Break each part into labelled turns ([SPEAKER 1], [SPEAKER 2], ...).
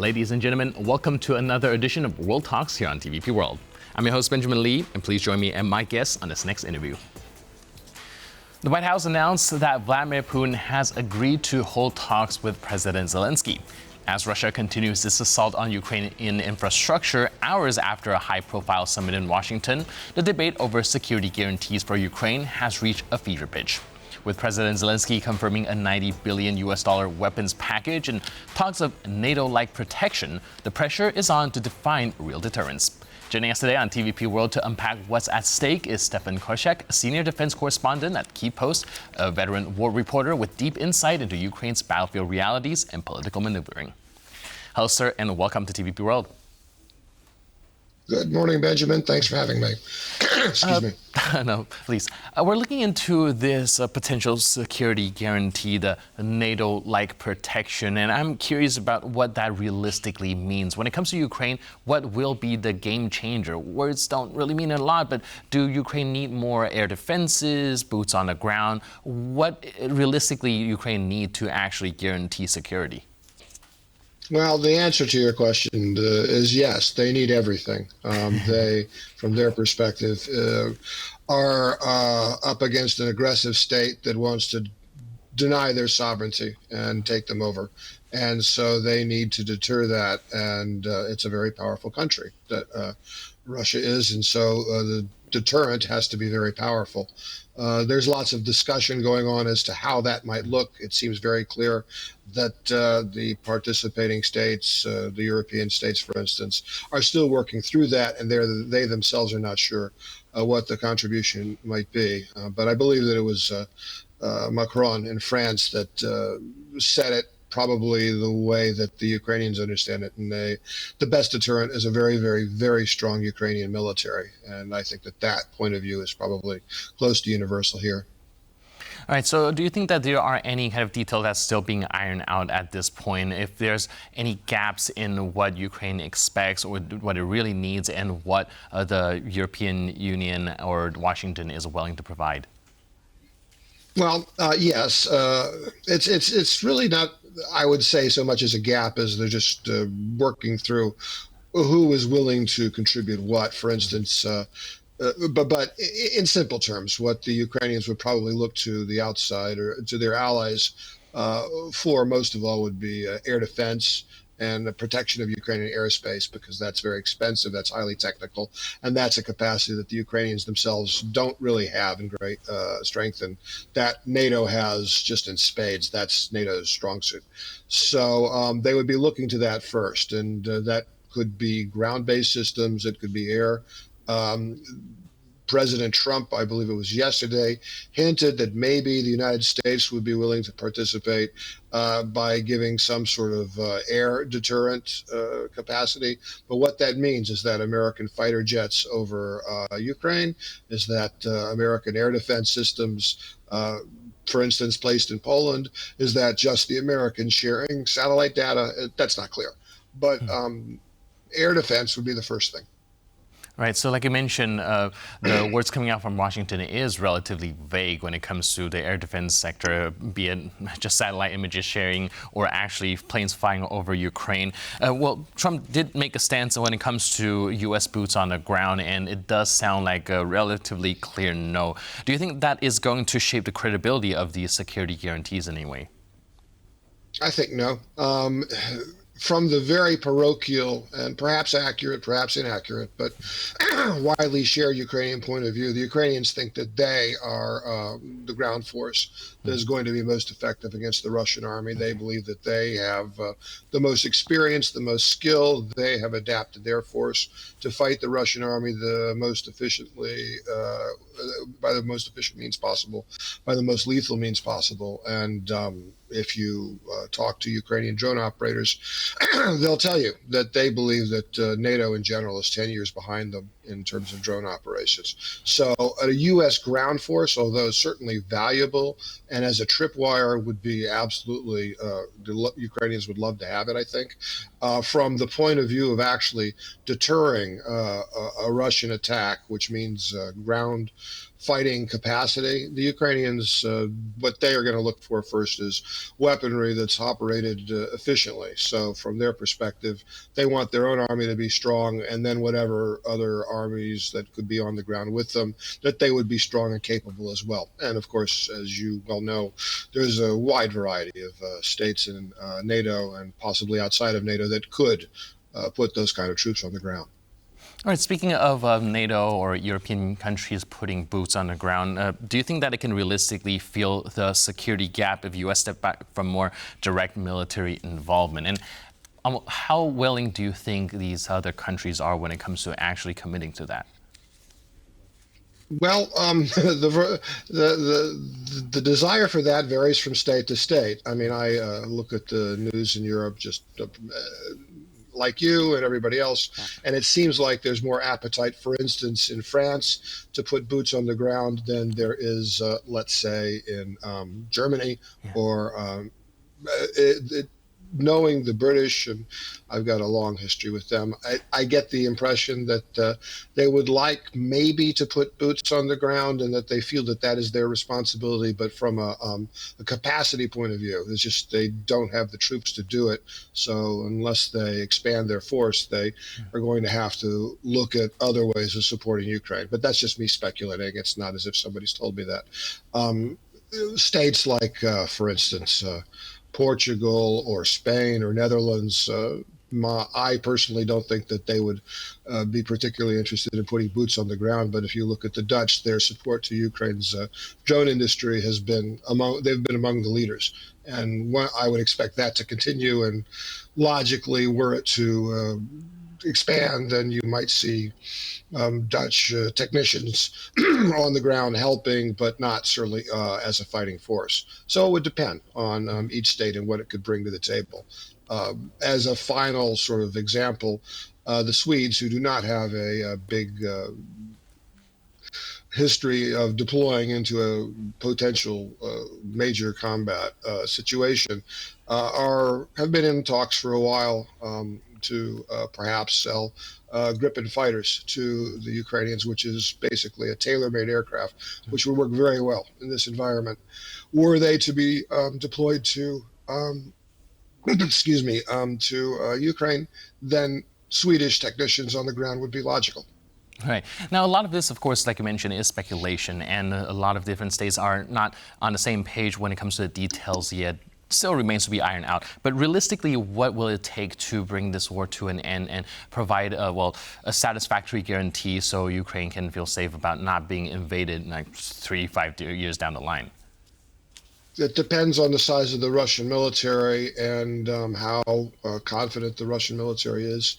[SPEAKER 1] Ladies and gentlemen, welcome to another edition of World Talks here on TVP World. I'm your host, Benjamin Lee, and please join me and my guests on this next interview. The White House announced that Vladimir Putin has agreed to hold talks with President Zelensky. As Russia continues its assault on Ukrainian infrastructure hours after a high-profile summit in Washington, the debate over security guarantees for Ukraine has reached a fever pitch. With President Zelensky confirming a $90 billion weapons package and talks of NATO-like protection, the pressure is on to define real deterrence. Joining us today on TVP World to unpack what's at stake is Stefan Korshak, a senior defense correspondent at Key Post, a veteran war reporter with deep insight into Ukraine's battlefield realities and political maneuvering. Hello, sir, and welcome to TVP World.
[SPEAKER 2] Good morning, Benjamin. Thanks for having me. Excuse me.
[SPEAKER 1] No, please. We're looking into this potential security guarantee, the NATO-like protection, and I'm curious about what that realistically means. When it comes to Ukraine, what will be the game changer? Words don't really mean a lot, but do Ukraine need more air defenses, boots on the ground? What realistically Ukraine need to actually guarantee security?
[SPEAKER 2] Well, the answer to your question is yes, they need everything. They, from their perspective, are up against an aggressive state that wants to deny their sovereignty and take them over. And so they need to deter that. And it's a very powerful country that Russia is. And so the deterrent has to be very powerful. There's lots of discussion going on as to how that might look. It seems very clear that the participating states, the European states, for instance, are still working through that, and they themselves are not sure what the contribution might be. But I believe that it was Macron in France that said it probably the way that the Ukrainians understand it. And the best deterrent is a very, very, very strong Ukrainian military. And I think that point of view is probably close to universal here.
[SPEAKER 1] All right, so do you think that there are any kind of detail that's still being ironed out at this point? If there's any gaps in what Ukraine expects or what it really needs and what the European Union or Washington is willing to provide?
[SPEAKER 2] Well, yes, it's really not, I would say, so much as a gap as they're just working through who is willing to contribute what. For instance, but in simple terms, what the Ukrainians would probably look to the outside or to their allies for most of all would be air defense and the protection of Ukrainian airspace, because that's very expensive, that's highly technical, and that's a capacity that the Ukrainians themselves don't really have in great strength, and that NATO has just in spades. That's NATO's strong suit. So they would be looking to that first, and that could be ground-based systems, it could be air. President Trump, I believe it was yesterday, hinted that maybe the United States would be willing to participate by giving some sort of air deterrent capacity. But what that means is that American fighter jets over Ukraine, is that American air defense systems, for instance, placed in Poland, is that just the Americans sharing satellite data? That's not clear. But air defense would be the first thing.
[SPEAKER 1] Right. So like you mentioned, the words coming out from Washington is relatively vague when it comes to the air defense sector, be it just satellite images sharing or actually planes flying over Ukraine. Well, Trump did make a stance when it comes to U.S. boots on the ground, and it does sound like a relatively clear no. Do you think that is going to shape the credibility of these security guarantees in any way?
[SPEAKER 2] I think no. From the very parochial and perhaps accurate, perhaps inaccurate, but widely shared Ukrainian point of view, the Ukrainians think that they are the ground force that is going to be most effective against the Russian army. They believe that they have the most experience, the most skill. They have adapted their force to fight the Russian army the most efficiently, by the most efficient means possible, by the most lethal means possible. And if you talk to Ukrainian drone operators, they'll tell you that they believe that NATO in general is 10 years behind them in terms of drone operations. So a U.S. ground force, although certainly valuable and as a tripwire would be absolutely, the Ukrainians would love to have it, I think. from the point of view of actually deterring a Russian attack, which means ground fighting capacity. The Ukrainians, what they are going to look for first is weaponry that's operated efficiently. So from their perspective, they want their own army to be strong, and then whatever other armies that could be on the ground with them, that they would be strong and capable as well. And of course, as you well know, there's a wide variety of states in NATO and possibly outside of NATO that could put those kind of troops on the ground.
[SPEAKER 1] All right, speaking of NATO or European countries putting boots on the ground, do you think that it can realistically fill the security gap if U.S. step back from more direct military involvement? And how willing do you think these other countries are when it comes to actually committing to that?
[SPEAKER 2] Well, the desire for that varies from state to state. I mean, I look at the news in Europe just like you and everybody else, and it seems like there's more appetite, for instance, in France to put boots on the ground than there is, let's say, in Germany or knowing the British, and I've got a long history with them, I get the impression that they would like maybe to put boots on the ground and that they feel that that is their responsibility. But from a capacity point of view, it's just they don't have the troops to do it. So unless they expand their force, they are going to have to look at other ways of supporting Ukraine. But that's just me speculating. It's not as if somebody's told me that. States like, for instance, Portugal or Spain or Netherlands, I personally don't think that they would be particularly interested in putting boots on the ground. But if you look at the Dutch, their support to Ukraine's drone industry has been they've been among the leaders. And I would expect that to continue. And logically, were it to expand, then you might see Dutch technicians on the ground helping, but not certainly as a fighting force. So it would depend on each state and what it could bring to the table. As a final sort of example, the Swedes, who do not have a big history of deploying into a potential major combat situation, have been in talks for a while to perhaps sell Gripen fighters to the Ukrainians, which is basically a tailor-made aircraft, which would work very well in this environment. Were they to be deployed to, to Ukraine, then Swedish technicians on the ground would be logical.
[SPEAKER 1] Right. Now, a lot of this, of course, like you mentioned, is speculation, and a lot of different states are not on the same page when it comes to the details yet. Still remains to be ironed out. But realistically, what will it take to bring this war to an end and provide, a satisfactory guarantee so Ukraine can feel safe about not being invaded like 3-5 years down the line?
[SPEAKER 2] It depends on the size of the Russian military and how confident the Russian military is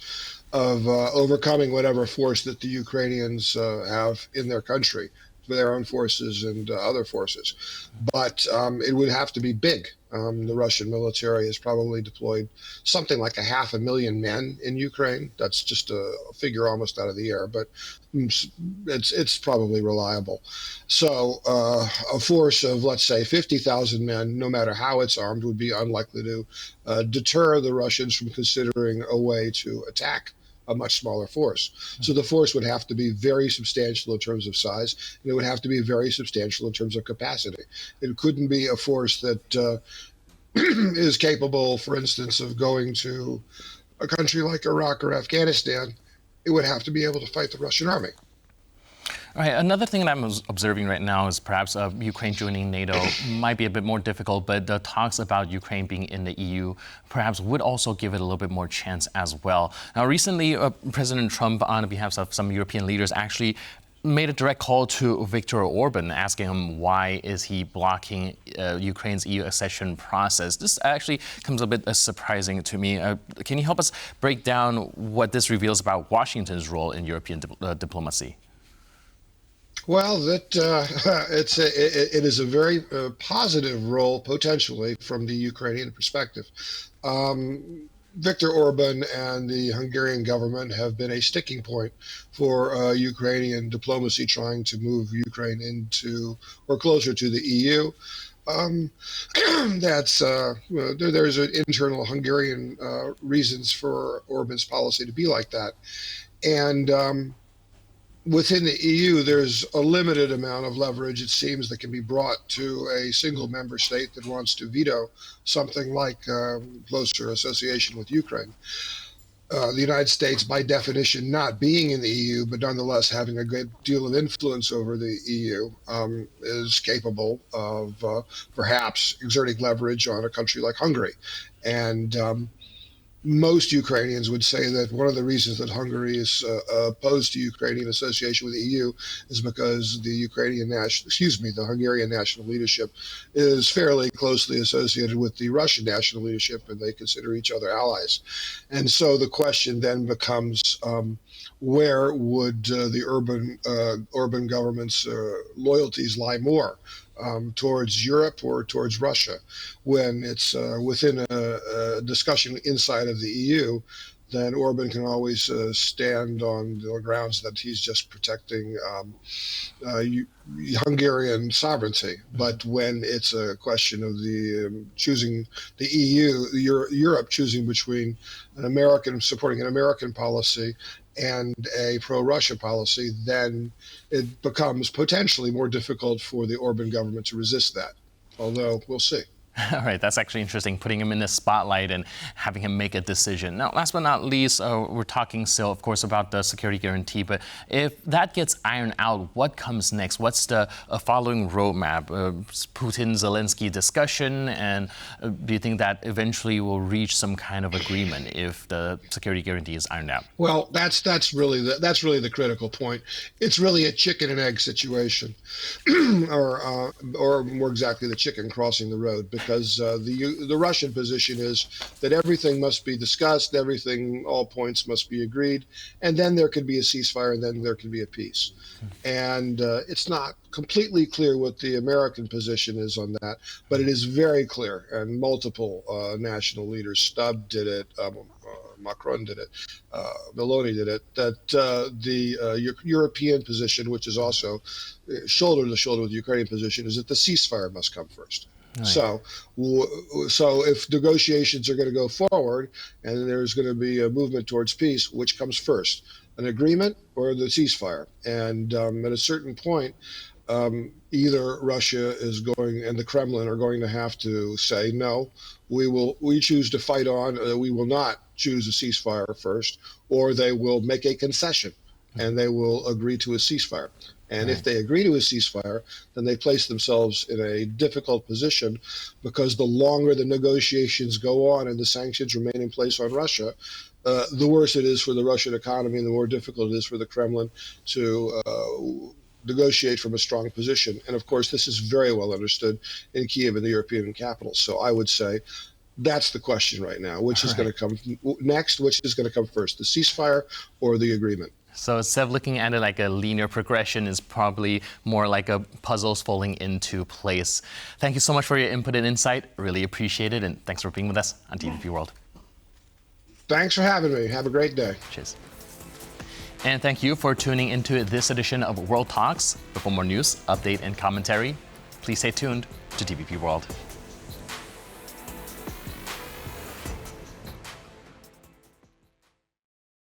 [SPEAKER 2] of overcoming whatever force that the Ukrainians have in their country, for their own forces and other forces. But it would have to be big. The Russian military has probably deployed something like 500,000 men in Ukraine. That's just a figure almost out of the air, but it's probably reliable. So a force of, let's say, 50,000 men, no matter how it's armed, would be unlikely to deter the Russians from considering a way to attack a much smaller force. So the force would have to be very substantial in terms of size, and it would have to be very substantial in terms of capacity. It couldn't be a force that is capable, for instance, of going to a country like Iraq or Afghanistan. It would have to be able to fight the Russian army.
[SPEAKER 1] All right, another thing that I'm observing right now is perhaps Ukraine joining NATO might be a bit more difficult, but the talks about Ukraine being in the EU perhaps would also give it a little bit more chance as well. Now, recently, President Trump, on behalf of some European leaders, actually made a direct call to Viktor Orbán, asking him why is he blocking Ukraine's EU accession process. This actually comes a bit surprising to me. Can you help us break down what this reveals about Washington's role in European diplomacy?
[SPEAKER 2] Well, it is a very positive role, potentially, from the Ukrainian perspective. Viktor Orbán and the Hungarian government have been a sticking point for Ukrainian diplomacy trying to move Ukraine into or closer to the EU. That's there's an internal Hungarian reasons for Orban's policy to be like that, and within the EU, there's a limited amount of leverage, it seems, that can be brought to a single member state that wants to veto something like closer association with Ukraine. The United States, by definition, not being in the EU, but nonetheless having a great deal of influence over the EU, is capable of perhaps exerting leverage on a country like Hungary. And most Ukrainians would say that one of the reasons that Hungary is opposed to Ukrainian association with the EU is because the Hungarian national leadership is fairly closely associated with the Russian national leadership, and they consider each other allies. And so the question then becomes, where would the Orban government's loyalties lie more? Towards Europe or towards Russia? When it's within a discussion inside of the EU, then Orban can always stand on the grounds that he's just protecting Hungarian sovereignty. But when it's a question of the choosing the EU, Europe choosing between supporting an American policy and a pro-Russia policy, then it becomes potentially more difficult for the Orban government to resist that. Although we'll see.
[SPEAKER 1] All right, that's actually interesting, putting him in the spotlight and having him make a decision. Now, last but not least, we're talking still, of course, about the security guarantee. But if that gets ironed out, what comes next? What's the following roadmap? Putin-Zelensky discussion? And do you think that eventually will reach some kind of agreement if the security guarantee is ironed out?
[SPEAKER 2] Well, that's really the critical point. It's really a chicken and egg situation, or more exactly, the chicken crossing the road. Because the Russian position is that everything must be discussed, all points must be agreed, and then there could be a ceasefire, and then there can be a peace. And it's not completely clear what the American position is on that, but it is very clear, and multiple national leaders, Stubb did it, Macron did it, Meloni did it, that the European position, which is also shoulder to shoulder with the Ukrainian position, is that the ceasefire must come first. Right. So if negotiations are going to go forward and there's going to be a movement towards peace, which comes first, an agreement or the ceasefire? And at a certain point, either Russia and the Kremlin are going to have to say, no, we choose to fight on, we will not choose a ceasefire first, or they will make a concession and they will agree to a ceasefire. And if they agree to a ceasefire, then they place themselves in a difficult position, because the longer the negotiations go on and the sanctions remain in place on Russia, the worse it is for the Russian economy and the more difficult it is for the Kremlin to negotiate from a strong position. And of course, this is very well understood in Kiev and the European capitals. So I would say that's the question right now. Which is going to come next? Which is going to come first, the ceasefire or the agreement?
[SPEAKER 1] So instead of looking at it like a linear progression, is probably more like a puzzles falling into place. Thank you so much for your input and insight. Really appreciate it. And thanks for being with us on TVP World.
[SPEAKER 2] Thanks for having me. Have a great day.
[SPEAKER 1] Cheers. And thank you for tuning into this edition of World Talks. For more news, update, and commentary, please stay tuned to TVP World.